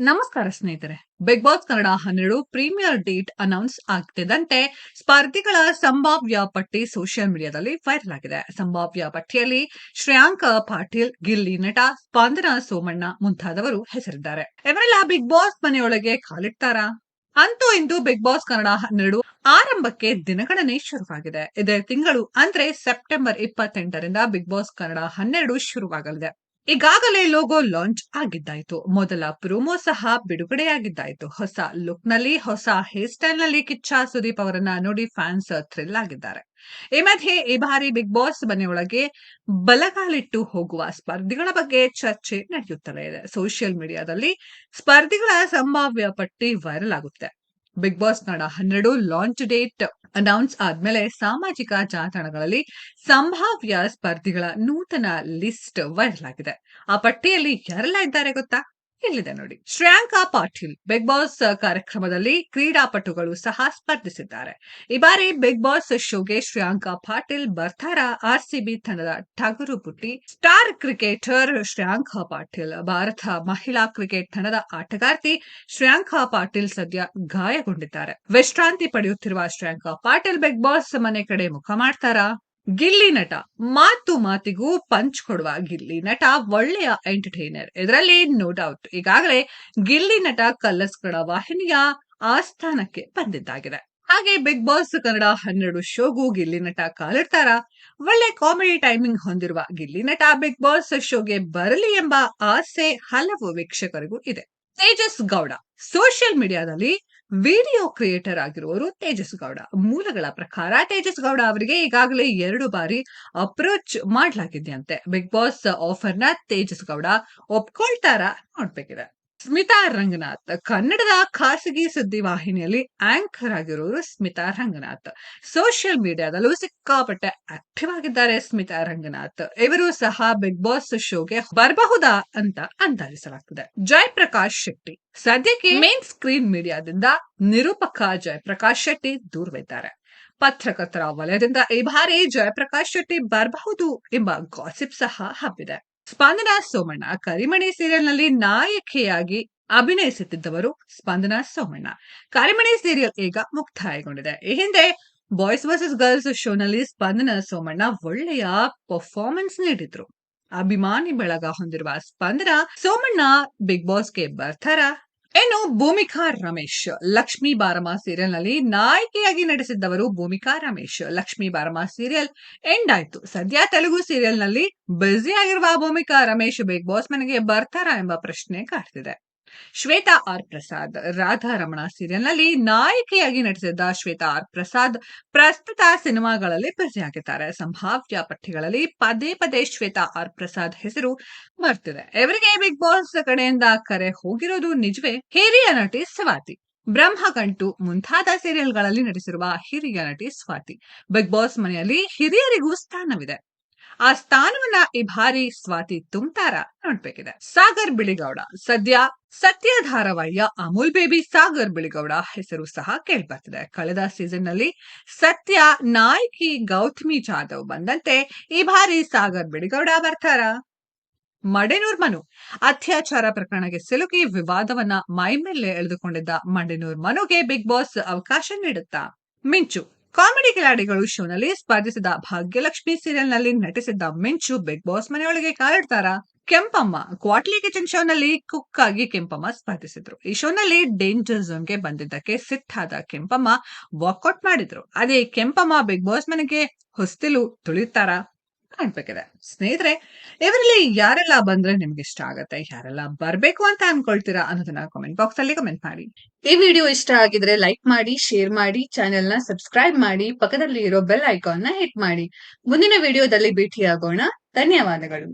ನಮಸ್ಕಾರ ಸ್ನೇಹಿತರೆ. Bigg Boss Kannada 12 premiere date announce ಆಗ್ತಿದ್ದಂತೆ ಸ್ಪರ್ಧಿಗಳ ಸಂಭಾವ್ಯ ಪಟ್ಟಿ ಸೋಷಿಯಲ್ ಮೀಡಿಯಾದಲ್ಲಿ ವೈರಲ್ ಆಗಿದೆ. ಸಂಭಾವ್ಯ ಪಟ್ಟಿಯಲ್ಲಿ ಶ್ರೇಯಾಂಕ ಪಾಟೀಲ್, ಗಿಲ್ಲಿ ನಟ, ಸ್ಪಂದನ ಸೋಮಣ್ಣ ಮುಂತಾದವರು ಹೆಸರಿದ್ದಾರೆ. ಇವರೆಲ್ಲ ಬಿಗ್ ಬಾಸ್ ಮನೆಯೊಳಗೆ ಕಾಲಿಡ್ತಾರಾ? ಅಂತೂ ಇಂದು ಬಿಗ್ ಬಾಸ್ ಕನ್ನಡ 12 ಆರಂಭಕ್ಕೆ ದಿನಗಣನೆ ಶುರುವಾಗಿದೆ. ಇದೇ ತಿಂಗಳು ಅಂದ್ರೆ ಸೆಪ್ಟೆಂಬರ್ 28ರಿಂದ ಬಿಗ್ ಬಾಸ್ ಕನ್ನಡ 12 ಶುರುವಾಗಲಿದೆ. ಈಗಾಗಲೇ ಲೋಗೋ ಲಾಂಚ್ ಆಗಿದ್ದಾಯ್ತು. ಮೊದಲ ಪ್ರೋಮೋ ಸಹ ಬಿಡುಗಡೆಯಾಗಿದ್ದಾಯ್ತು. ಹೊಸ ಲುಕ್ ನಲ್ಲಿ, ಹೊಸ ಹೇರ್ ಸ್ಟೈಲ್ ನಲ್ಲಿ ಕಿಚ್ಚ ಸುದೀಪ್ ಅವರನ್ನ ನೋಡಿ ಫ್ಯಾನ್ಸ್ ಥ್ರಿಲ್ ಆಗಿದ್ದಾರೆ. ಈ ಮಧ್ಯೆ ಈ ಬಾರಿ ಬಿಗ್ ಬಾಸ್ ಮನೆಯೊಳಗೆ ಬಲಗಾಲಿಟ್ಟು ಹೋಗುವ ಸ್ಪರ್ಧಿಗಳ ಬಗ್ಗೆ ಚರ್ಚೆ ನಡೆಯುತ್ತಲೇ ಇದೆ. ಸೋಷಿಯಲ್ ಮೀಡಿಯಾದಲ್ಲಿ ಸ್ಪರ್ಧಿಗಳ ಸಂಭಾವ್ಯ ಪಟ್ಟಿ ವೈರಲ್ ಆಗುತ್ತೆ. Bigg Boss Kannada 12 launch date announce ಆದ್ಮೇಲೆ ಸಾಮಾಜಿಕ ಜಾಲತಾಣಗಳಲ್ಲಿ ಸಂಭಾವ್ಯ ಸ್ಪರ್ಧಿಗಳ ನೂತನ ಲಿಸ್ಟ್ ವೈರಲ್ ಆಗಿದೆ. ಆ ಪಟ್ಟಿಯಲ್ಲಿ ಯಾರೆಲ್ಲ ಇದ್ದಾರೆ ಗೊತ್ತಾ? ಇಲ್ಲಿದೆ ನೋಡಿ. ಶ್ರೇಯಾಂಕ ಪಾಟೀಲ್ ಬಿಗ್ ಬಾಸ್ ಕಾರ್ಯಕ್ರಮದಲ್ಲಿ ಕ್ರೀಡಾಪಟುಗಳು ಸಹ ಸ್ಪರ್ಧಿಸಿದ್ದಾರೆ. ಈ ಬಾರಿ ಬಿಗ್ ಬಾಸ್ ಶೋಗೆ ಶ್ರೇಯಾಂಕ ಪಾಟೀಲ್ ಬರ್ತಾರಾ? ಆರ್ಸಿಬಿ ತಂಡದ ಟಗರು ಪುಟ್ಟಿ ಸ್ಟಾರ್ ಕ್ರಿಕೆಟರ್ ಶ್ರೇಯಾಂಕ ಪಾಟೀಲ್. ಭಾರತ ಮಹಿಳಾ ಕ್ರಿಕೆಟ್ ತಂಡದ ಆಟಗಾರ್ತಿ ಶ್ರೇಯಾಂಕ ಪಾಟೀಲ್ ಸದ್ಯ ಗಾಯಗೊಂಡಿದ್ದಾರೆ. ವಿಶ್ರಾಂತಿ ಪಡೆಯುತ್ತಿರುವ ಶ್ರೇಯಾಂಕ ಪಾಟೀಲ್ ಬಿಗ್ ಬಾಸ್ ಮನೆ ಕಡೆ ಮುಖ ಮಾಡ್ತಾರಾ? ಗಿಲ್ಲಿ ನಟ ಮಾತು ಮಾತಿಗೂ ಪಂಚ್ ಕೊಡುವ ಗಿಲ್ಲಿ ನಟ ಒಳ್ಳೆಯ ಎಂಟರ್ಟೈನರ್, ಇದರಲ್ಲಿ ನೋ ಡೌಟ್. ಈಗಾಗಲೇ ಗಿಲ್ಲಿ ನಟ ಕಲ್ಲಸ್ಕಡ ವಾಹಿನಿಯ ಆಸ್ಥಾನಕ್ಕೆ ಬಂದಿದ್ದಾಗಿದೆ. ಹಾಗೆ ಬಿಗ್ ಬಾಸ್ ಕನ್ನಡ 12 ಶೋಗೂ ಗಿಲ್ಲಿ ನಟ ಕಾಲಿಡ್ತಾರ? ಒಳ್ಳೆ ಕಾಮಿಡಿ ಟೈಮಿಂಗ್ ಹೊಂದಿರುವ ಗಿಲ್ಲಿ ನಟ ಬಿಗ್ ಬಾಸ್ ಶೋಗೆ ಬರಲಿ ಎಂಬ ಆಸೆ ಹಲವು ವೀಕ್ಷಕರಿಗೂ ಇದೆ. ತೇಜಸ್ ಗೌಡ ಸೋಷಿಯಲ್ ಮೀಡಿಯಾದಲ್ಲಿ ವಿಡಿಯೋ ಕ್ರಿಯೇಟರ್ ಆಗಿರುವವರು ತೇಜಸ್ ಗೌಡ. ಮೂಲಗಳ ಪ್ರಕಾರ ತೇಜಸ್ ಗೌಡ ಅವರಿಗೆ ಈಗಾಗಲೇ 2 ಬಾರಿ ಅಪ್ರೋಚ್ ಮಾಡಲಾಗಿದೆಯಂತೆ. ಬಿಗ್ ಬಾಸ್ ಆಫರ್ ನ ತೇಜಸ್ ಗೌಡ ಒಪ್ಕೊಳ್ತಾರ ನೋಡ್ಬೇಕಿದೆ. ಸ್ಮಿತಾ ರಂಗನಾಥ್ ಕನ್ನಡದ ಖಾಸಗಿ ಸುದ್ದಿ ವಾಹಿನಿಯಲ್ಲಿ ಆಂಕರ್ ಆಗಿರೋರು ಸ್ಮಿತಾ ರಂಗನಾಥ್. ಸೋಷಿಯಲ್ ಮೀಡಿಯಾದಲ್ಲೂ ಸಿಕ್ಕಾಪಟ್ಟೆ ಆಕ್ಟಿವ್ ಆಗಿದ್ದಾರೆ ಸ್ಮಿತಾ ರಂಗನಾಥ್. ಇವರು ಸಹ ಬಿಗ್ ಬಾಸ್ ಶೋಗೆ ಬರಬಹುದಾ ಅಂತ ಅಂದಾಜಿಸಲಾಗ್ತದೆ. ಜಯಪ್ರಕಾಶ್ ಶೆಟ್ಟಿ ಸದ್ಯಕ್ಕೆ ಮೇನ್ ಸ್ಕ್ರೀನ್ ಮೀಡಿಯಾದಿಂದ ನಿರೂಪಕ ಜಯಪ್ರಕಾಶ್ ಶೆಟ್ಟಿ ದೂರವಿದ್ದಾರೆ. ಪತ್ರಕರ್ತರ ವಲಯದಿಂದ ಈ ಬಾರಿ ಜಯಪ್ರಕಾಶ್ ಶೆಟ್ಟಿ ಬರಬಹುದು ಎಂಬ ಗಾಸಿಪ್ ಸಹ ಹಬ್ಬಿದೆ. ಸ್ಪಂದನ ಸೋಮಣ್ಣ ಕರಿಮಣಿ ಸೀರಿಯಲ್ ನಲ್ಲಿ ನಾಯಕಿಯಾಗಿ ಅಭಿನಯಿಸುತ್ತಿದ್ದವರು ಸ್ಪಂದನ ಸೋಮಣ್ಣ. ಕರಿಮಣಿ ಸೀರಿಯಲ್ ಈಗ ಮುಕ್ತಾಯಗೊಂಡಿದೆ. ಈ ಹಿಂದೆ ಬಾಯ್ಸ್ ವರ್ಸಸ್ ಗರ್ಲ್ಸ್ ಶೋನಲ್ಲಿ ಸ್ಪಂದನ ಸೋಮಣ್ಣ ಒಳ್ಳೆಯ ಪರ್ಫಾರ್ಮೆನ್ಸ್ ನೀಡಿದ್ರು. ಅಭಿಮಾನಿ ಬಳಗ ಹೊಂದಿರುವ ಸ್ಪಂದನ ಸೋಮಣ್ಣ ಬಿಗ್ ಬಾಸ್ಗೆ ಬರ್ತಾರಾ? ಇನ್ನು ಭೂಮಿಕಾ ರಮೇಶ್ ಲಕ್ಷ್ಮೀ ಬಾರಮ್ಮ ಸೀರಿಯಲ್ ನಲ್ಲಿ ನಾಯಕಿಯಾಗಿ ನಟಿಸಿದ್ದವರು ಭೂಮಿಕಾ ರಮೇಶ್. ಲಕ್ಷ್ಮೀ ಬಾರಮ್ಮ ಸೀರಿಯಲ್ ಎಂಡ್ ಆಯ್ತು. ಸದ್ಯ ತೆಲುಗು ಸೀರಿಯಲ್ ನಲ್ಲಿ ಬ್ಯುಸಿ ಆಗಿರುವ ಭೂಮಿಕಾ ರಮೇಶ್ ಬಿಗ್ ಬಾಸ್ ಮನೆಗೆ ಬರ್ತಾರಾ ಎಂಬ ಪ್ರಶ್ನೆ ಕಾಡ್ತಿದೆ. ಶ್ವೇತಾ ಆರ್ ಪ್ರಸಾದ್ ರಾಧಾರಮಣ ಸೀರಿಯಲ್ ನಲ್ಲಿ ನಾಯಕಿಯಾಗಿ ನಟಿಸಿದ್ದ ಶ್ವೇತಾ ಆರ್ ಪ್ರಸಾದ್ ಪ್ರಸ್ತುತ ಸಿನಿಮಾಗಳಲ್ಲಿ ಬ್ಯುಸಿ ಆಗಿದ್ದಾರೆ. ಸಂಭಾವ್ಯ ಪಟ್ಟಿಗಳಲ್ಲಿ ಪದೇ ಪದೇ ಶ್ವೇತಾ ಆರ್ ಪ್ರಸಾದ್ ಹೆಸರು ಬರ್ತಿದೆ. ಇವರಿಗೆ ಬಿಗ್ ಬಾಸ್ ಕಡೆಯಿಂದ ಕರೆ ಹೋಗಿರೋದು ನಿಜವೇ? ಹಿರಿಯ ನಟಿ ಸ್ವಾತಿ ಬ್ರಹ್ಮಗಂಟು ಮುಂತಾದ ಸೀರಿಯಲ್ಗಳಲ್ಲಿ ನಟಿಸಿರುವ ಹಿರಿಯ ನಟಿ ಸ್ವಾತಿ ಬಿಗ್ ಬಾಸ್ ಮನೆಯಲ್ಲಿ ಹಿರಿಯರಿಗೂ ಸ್ಥಾನವಿದೆ. ಆ ಸ್ಥಾನವನ್ನ ಈ ಬಾರಿ ಸ್ವಾತಿ ತುಂಬ್ತಾರ ನೋಡ್ಬೇಕಿದೆ. ಸಾಗರ್ ಬಿಳಿಗೌಡ ಸದ್ಯ ಸತ್ಯ ಧಾರಾವಾಹಿಯ ಅಮೂಲ್ ಬೇಬಿ ಸಾಗರ್ ಬಿಳಿಗೌಡ ಹೆಸರು ಸಹ ಕೇಳ್ಬರ್ತಿದೆ. ಕಳೆದ ಸೀಸನ್ ನಲ್ಲಿ ಸತ್ಯ ನಾಯಕಿ ಗೌತಮಿ ಜಾಧವ್ ಬಂದಂತೆ ಈ ಬಾರಿ ಸಾಗರ್ ಬಿಳಿಗೌಡ ಬರ್ತಾರ? ಮಡೆನೂರ್ ಮನು ಅತ್ಯಾಚಾರ ಪ್ರಕರಣಕ್ಕೆ ಸಿಲುಕಿ ವಿವಾದವನ್ನ ಮೈಮೇಲೆ ಎಳೆದುಕೊಂಡಿದ್ದ ಮಡೆನೂರ್ ಮನುಗೆ ಬಿಗ್ ಬಾಸ್ ಅವಕಾಶ ನೀಡುತ್ತಾ? ಮಿಂಚು ಕಾಮಿಡಿ ಕಿಲಾಡಿಗಳು ಶೋನಲ್ಲಿ ಸ್ಪರ್ಧಿಸಿದ ಭಾಗ್ಯಲಕ್ಷ್ಮಿ ಸೀರಿಯಲ್ ನಲ್ಲಿ ನಟಿಸಿದ್ದ ಮಿಂಚು ಬಿಗ್ ಬಾಸ್ ಮನೆಯೊಳಗೆ ಕಾಲಿಡ್ತಾರ? ಕೆಂಪಮ್ಮ ಕ್ವಾಟ್ಲಿ ಕಿಚನ್ ಶೋ ನಲ್ಲಿ ಕುಕ್ ಆಗಿ ಕೆಂಪಮ್ಮ ಸ್ಪರ್ಧಿಸಿದ್ರು. ಈ ಶೋನಲ್ಲಿ ಡೇಂಜರ್ ಝೋನ್ ಗೆ ಬಂದಿದ್ದಕ್ಕೆ ಸಿಟ್ಟಾದ ಕೆಂಪಮ್ಮ ವಾಕೌಟ್ ಮಾಡಿದ್ರು. ಅದೇ ಕೆಂಪಮ್ಮ ಬಿಗ್ ಬಾಸ್ ಮನೆಗೆ ಹೊಸ್ತಿಲು ತುಳಿತಾರ ಕಾಣ್ಬೇಕಿದೆ. ಸ್ನೇಹಿತರೆ, ಇವರಲ್ಲಿ ಯಾರೆಲ್ಲ ಬಂದ್ರೆ ನಿಮ್ಗೆ ಇಷ್ಟ ಆಗತ್ತೆ, ಯಾರೆಲ್ಲ ಬರ್ಬೇಕು ಅಂತ ಅನ್ಕೊಳ್ತೀರಾ ಅನ್ನೋದನ್ನ ಕಾಮೆಂಟ್ ಬಾಕ್ಸ್ ಅಲ್ಲಿ ಕಮೆಂಟ್ ಮಾಡಿ. ಈ ವಿಡಿಯೋ ಇಷ್ಟ ಆಗಿದ್ರೆ ಲೈಕ್ ಮಾಡಿ, ಶೇರ್ ಮಾಡಿ, ಚಾನೆಲ್ ನ ಸಬ್ಸ್ಕ್ರೈಬ್ ಮಾಡಿ, ಪಕ್ಕದಲ್ಲಿ ಇರೋ ಬೆಲ್ ಐಕಾನ್ ನ ಹಿಟ್ ಮಾಡಿ. ಮುಂದಿನ ವಿಡಿಯೋದಲ್ಲಿ ಭೇಟಿಯಾಗೋಣ. ಧನ್ಯವಾದಗಳು.